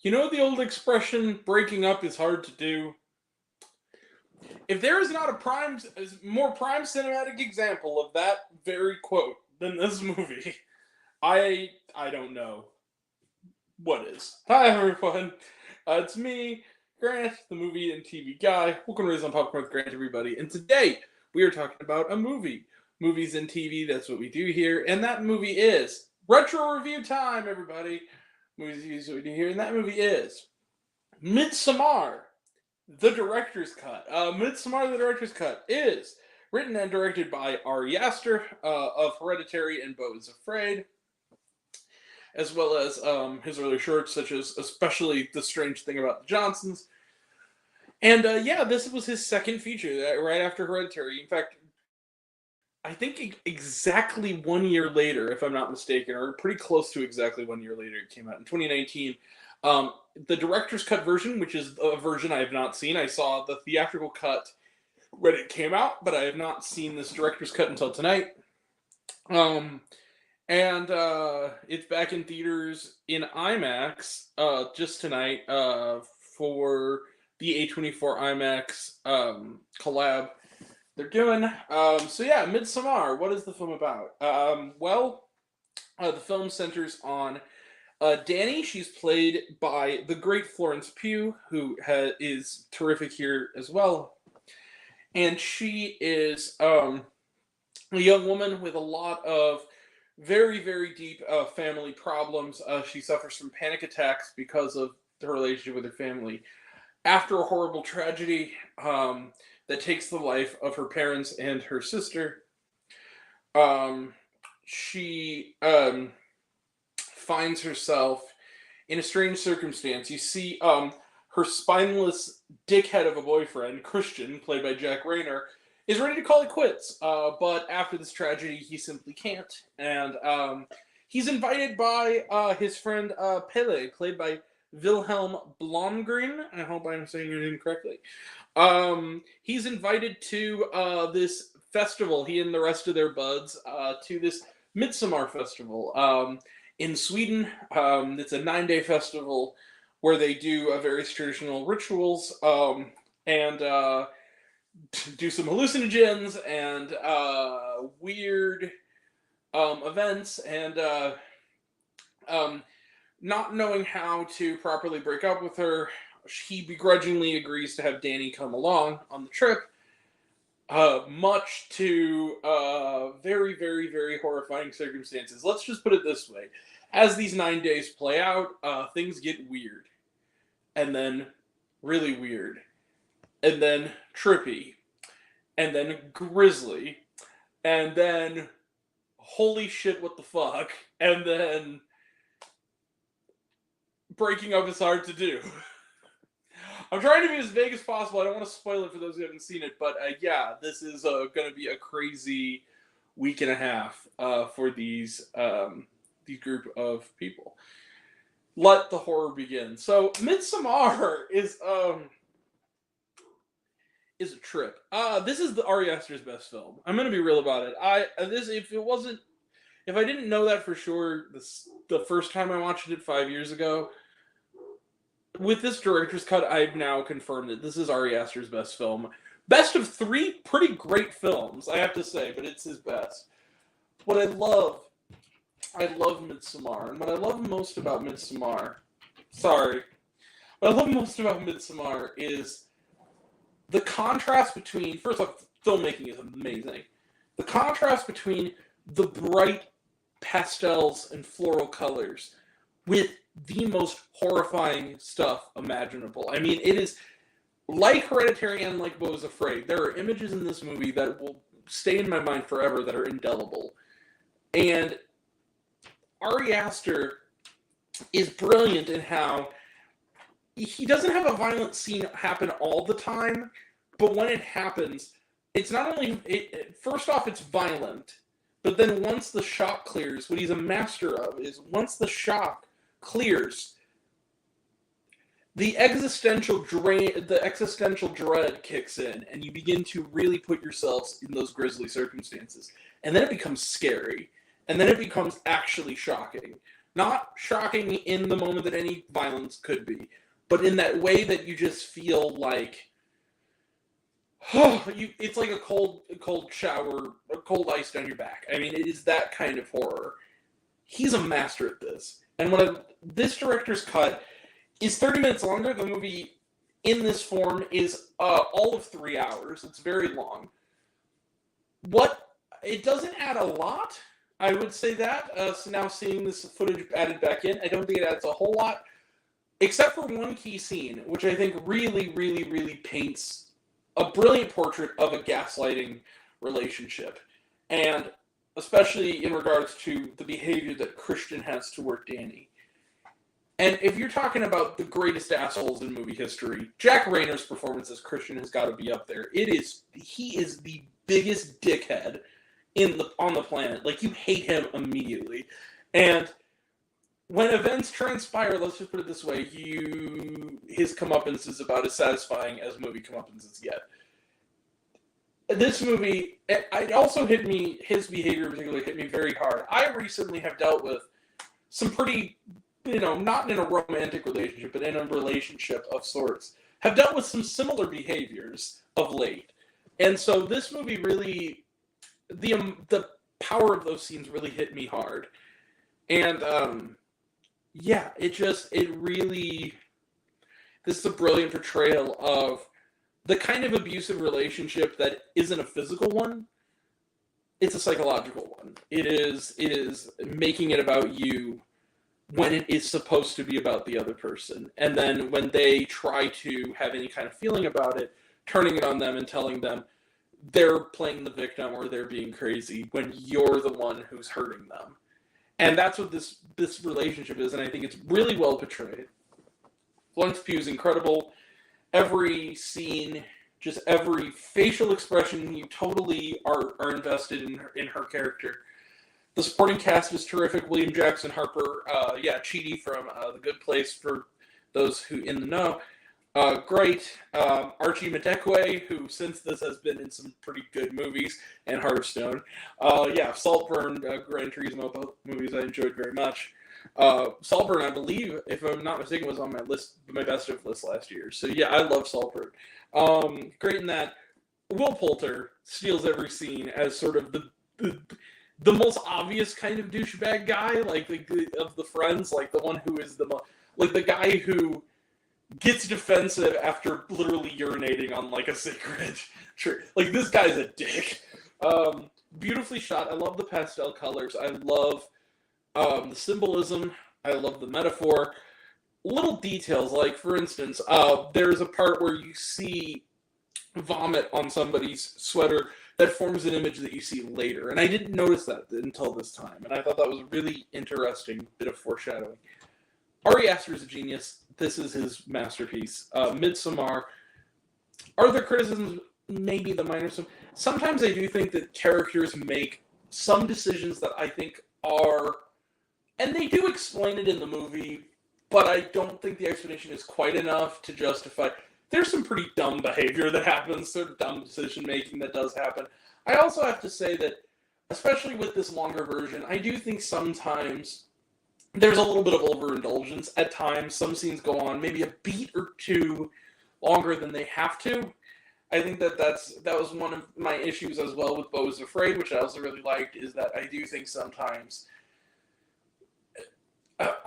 You know the old expression, breaking up is hard to do? If there is not a more prime cinematic example of that very quote than this movie, I don't know what is. Hi everyone, it's me, Grant, the movie and TV guy. Welcome to Raise on Popcorn with Grant, everybody. And today we are talking about a movie. Movies and TV, that's what we do here. And that movie is retro review time, everybody. Movies is what we do here, and that movie is Midsommar, the director's cut. Midsommar, the director's cut is written and directed by Ari Aster of Hereditary and Beau is Afraid, as well as his earlier shorts, such as especially The Strange Thing About the Johnsons. And yeah, this was his second feature right after Hereditary. In fact, I think exactly 1 year later, if I'm not mistaken, or pretty close to exactly 1 year later, it came out in 2019. The director's cut version, which is a version I have not seen. I saw the theatrical cut when it came out, but I have not seen this director's cut until tonight. And it's back in theaters in IMAX just tonight for the A24 IMAX collab they're doing. So yeah, Midsommar. What is the film about? The film centers on Dani. She's played by the great Florence Pugh, who is terrific here as well. And she is a young woman with a lot of very, very deep family problems. She suffers from panic attacks because of her relationship with her family. After a horrible tragedy that takes the life of her parents and her sister, she finds herself in a strange circumstance. You see her spineless dickhead of a boyfriend, Christian, played by Jack Rayner, is ready to call it quits. But after this tragedy, he simply can't. And he's invited by his friend Pele, played by Wilhelm Blomgren. I hope I'm saying your name correctly. He's invited to this festival, he and the rest of their buds, to this Midsommar festival in Sweden. It's a 9-day festival where they do various traditional rituals and do some hallucinogens and weird events, and not knowing how to properly break up with her, he begrudgingly agrees to have Dani come along on the trip, much to very, very, very horrifying circumstances. Let's just put it this way. As these 9 days play out, things get weird. And then really weird. And then trippy. And then grisly. And then holy shit, what the fuck. And then breaking up is hard to do. I'm trying to be as vague as possible. I don't want to spoil it for those who haven't seen it, but yeah, this is going to be a crazy week and a half for these group of people. Let the horror begin. So, Midsommar is a trip. This is the Ari Aster's best film. I'm going to be real about it. If I didn't know that for sure the first time I watched it 5 years ago, with this director's cut, I've now confirmed that this is Ari Aster's best film. Best of 3 pretty great films, I have to say, but it's his best. What I love Midsommar, and what I love most about Midsommar is the contrast between, first off, filmmaking is amazing. The contrast between the bright pastels and floral colors with the most horrifying stuff imaginable. I mean, it is like Hereditary and like Beau is Afraid. There are images in this movie that will stay in my mind forever that are indelible. And Ari Aster is brilliant in how he doesn't have a violent scene happen all the time, but when it happens, it's not only, first off, it's violent, but then once the shock clears, what he's a master of is once the shock clears, the existential dread kicks in, and you begin to really put yourselves in those grisly circumstances. And then it becomes scary. And then it becomes actually shocking. Not shocking in the moment that any violence could be, but in that way that you just feel like, it's like a cold shower, a cold ice down your back. I mean, it is that kind of horror. He's a master at this. And this director's cut is 30 minutes longer. The movie in this form is all of 3 hours. It's very long. It doesn't add a lot, I would say that. So now seeing this footage added back in, I don't think it adds a whole lot, except for one key scene, which I think really, really, really paints a brilliant portrait of a gaslighting relationship. And especially in regards to the behavior that Christian has toward Danny. And if you're talking about the greatest assholes in movie history, Jack Rayner's performance as Christian has got to be up there. He is the biggest dickhead on the planet. Like, you hate him immediately. And when events transpire, let's just put it this way, his comeuppance is about as satisfying as movie comeuppances get. This movie, it also hit me, his behavior particularly hit me very hard. I recently have dealt with some pretty, not in a romantic relationship, but in a relationship of sorts, have dealt with some similar behaviors of late. And so this movie really, the power of those scenes really hit me hard. And, this is a brilliant portrayal of the kind of abusive relationship that isn't a physical one. It's a psychological one. It is making it about you when it is supposed to be about the other person. And then when they try to have any kind of feeling about it, turning it on them and telling them they're playing the victim or they're being crazy when you're the one who's hurting them. And that's what this relationship is, and I think it's really well portrayed. Florence Pugh is incredible. Every scene, just every facial expression, you totally are invested in her character. The supporting cast is terrific. William Jackson Harper, Chidi from The Good Place, for those who in the know. Great. Archie Madekwe, who since this has been in some pretty good movies, and Heart of Stone. Saltburn, Gran Turismo, both movies I enjoyed very much. Saltburn, I believe, if I'm not mistaken, was on my list, my best of list last year. So yeah, I love Saltburn. Great in that. Will Poulter steals every scene as sort of the most obvious kind of douchebag guy, like of the friends, like the one who is the guy who gets defensive after literally urinating on like a sacred tree. Like, this guy's a dick. Beautifully shot. I love the pastel colors. I love the symbolism. I love the metaphor. Little details, like for instance, there's a part where you see vomit on somebody's sweater that forms an image that you see later. And I didn't notice that until this time. And I thought that was a really interesting bit of foreshadowing. Ari Aster is a genius. This is his masterpiece. Midsommar. Are there criticisms? Maybe the minor. Sometimes I do think that characters make some decisions that I think are, and they do explain it in the movie, but I don't think the explanation is quite enough to justify. There's some pretty dumb behavior that happens, sort of dumb decision making that does happen. I also have to say that, especially with this longer version, I do think sometimes there's a little bit of overindulgence at times. Some scenes go on maybe a beat or two longer than they have to. I think that was one of my issues as well with Beau is Afraid, which I also really liked, is that I do think sometimes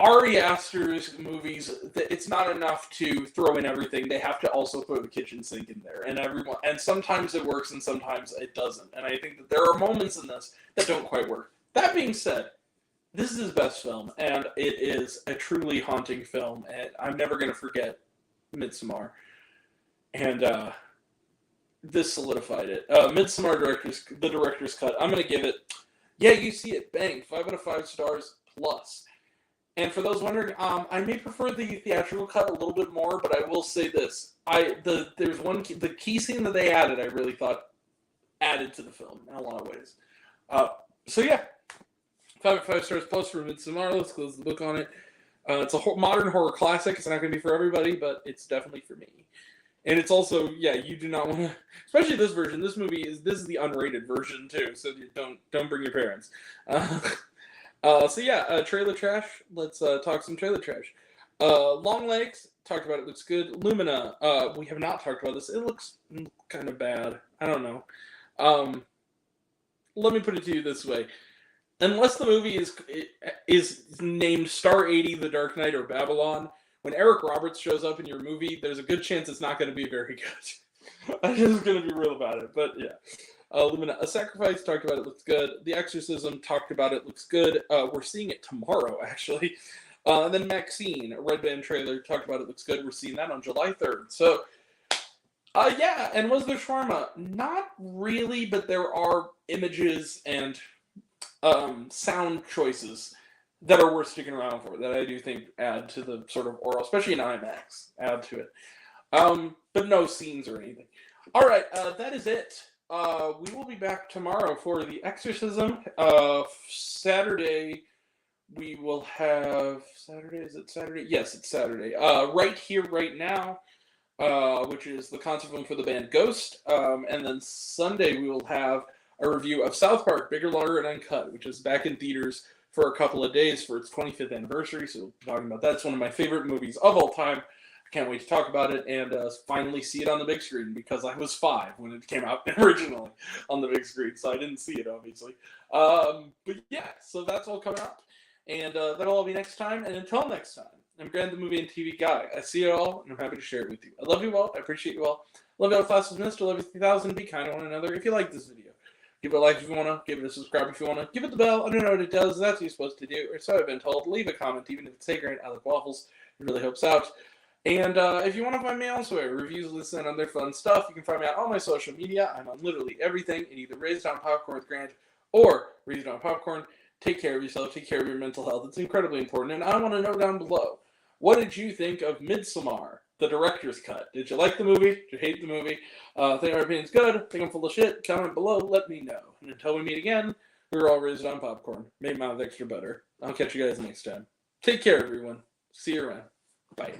Ari Aster's movies, it's not enough to throw in everything. They have to also throw the kitchen sink in there, and sometimes it works and sometimes it doesn't. And I think that there are moments in this that don't quite work. That being said, this is his best film, and it is a truly haunting film, and I'm never going to forget Midsommar. And this solidified it. Midsommar the director's cut. I'm going to give it, you see it, bang, 5 out of 5 stars plus. And for those wondering, I may prefer the theatrical cut a little bit more, but I will say this: the key scene that they added, I really thought added to the film in a lot of ways. 5 out of 5 stars plus for Midsommar. Let's close the book on it. It's a modern horror classic. It's not going to be for everybody, but it's definitely for me. And it's also, you do not want to, especially this version. This is the unrated version too, so don't bring your parents. So yeah, trailer trash. Let's talk some trailer trash. Long Legs, talked about it, looks good. Lumina, we have not talked about this. It looks kind of bad. I don't know. Um, Let me put it to you this way. Unless the movie is named Star 80, The Dark Knight, or Babylon, when Eric Roberts shows up in your movie, there's a good chance it's not going to be very good. I'm just going to be real about it, but yeah. Lumina, A Sacrifice, talked about it, looks good. The Exorcism, talked about it, looks good. We're seeing it tomorrow, actually. And then Maxine, a Red Band trailer, talked about it, looks good. We're seeing that on July 3rd. So, yeah, and was there shawarma? Not really, but there are images and sound choices that are worth sticking around for, that I do think add to the sort of oral, especially in IMAX, add to it. But no scenes or anything. All right, that is it. We will be back tomorrow for The Exorcism. Saturday, we will have... Saturday? Is it Saturday? Yes, it's Saturday. Right Here, Right Now, which is the concert film for the band Ghost. And then Sunday, we will have a review of South Park, Bigger, Longer, and Uncut, which is back in theaters for a couple of days for its 25th anniversary. So we'll be talking about that. It's one of my favorite movies of all time. I can't wait to talk about it and finally see it on the big screen, because I was 5 when it came out originally on the big screen, so I didn't see it, obviously. But yeah, so that's all coming up. And that'll all be next time. And until next time, I'm Grant, the movie and TV guy. I see you all, and I'm happy to share it with you. I love you all. I appreciate you all. Love you all, class was missed. I love you 3000. Be kind to one another. If you like this video, give it a like if you want to. Give it a subscribe if you want to. Give it the bell. I don't know what it does. That's what you're supposed to do. Or so I've been told. Leave a comment, even if it's Hey Grant, I like waffles. It really helps out. And if you want to find me elsewhere, reviews, listen, and other fun stuff, you can find me on all my social media. I'm on literally everything, and either Raised on Popcorn with Grant or Raised on Popcorn. Take care of yourself. Take care of your mental health. It's incredibly important. And I want to know down below, what did you think of Midsommar, the director's cut? Did you like the movie? Did you hate the movie? Think my opinion's good? Think I'm full of shit? Comment below. Let me know. And until we meet again, we're all Raised on Popcorn. Made mouth extra butter. I'll catch you guys next time. Take care, everyone. See you around. Bye.